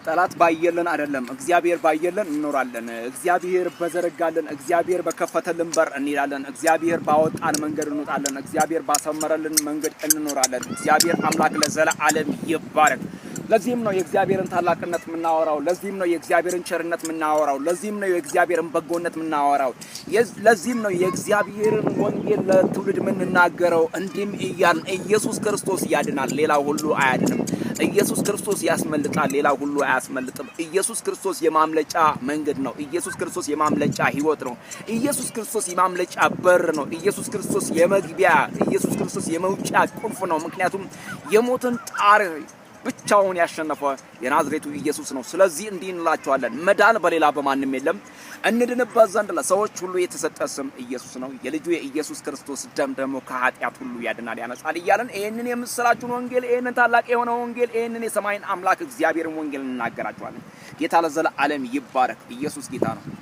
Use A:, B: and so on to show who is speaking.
A: ጠላት ባየለን አይደለም እግዚአብሔር ባየለን እንኖራለን እግዚአብሔር በዘረጋለን እግዚአብሔር በከፈተልን በር እንይላለን እግዚአብሔር ባወጣን መንገድ እንወጣለን እግዚአብሔር ባሰመረልን መንገድ እንኖራለን እግዚአብሔር አምላክ ለዘላለም ይባረክ ለዚህም ነው የእግዚአብሔርን ታላቅነት ምናወራው ለዚህም ነው የእግዚአብሔርን ቸርነት ምናወራው ለዚህም ነው የእግዚአብሔርን በጎነት ምናወራው ለዚህም ነው የእግዚአብሔርን ወንጌል ለትውልድ ምንናገረው እንዲም እያልን ኢየሱስ ክርስቶስ ያድናል ሌላው ሁሉ አያድንም ኢየሱስ ክርስቶስ ያስመልጣል ሌላው ሁሉ አያስመልጥም ኢየሱስ ክርስቶስ የማምለጫ መንገድ ነው ኢየሱስ ክርስቶስ የማምለጫ ህይወት ነው ኢየሱስ ክርስቶስ የማምለጫ በር ነው ኢየሱስ ክርስቶስ የመግቢያ ኢየሱስ ክርስቶስ የመውጫ ቁልፍ ነው ምክንያቱም የሞትን ጣር ብቻውን ያሸነፈ የናዝሬቱ ኢየሱስ ነው ስለዚህ እንዲህ እንላችኋለን መዳን በሌላ በማንም የለም እንድንበት ዘንድ ለሰዎች ሁሉ የተሰጠ ስም ኢየሱስ ነው የልጁ የኢየሱስ ክርስቶስ ደም ደግሞ ከኃጢአት ሁሉ ያድናል ያነጻል ይያለን ይሄንን የምስራቹን ወንጌል ይሄንን ታላቅ የሆነ ወንጌል ይሄንን የሰማይን አምላክ እግዚአብሔርን ወንጌል እንናገራችኋለን ጌታ ለዘላለም ይባረክ ኢየሱስ ጌታ ነው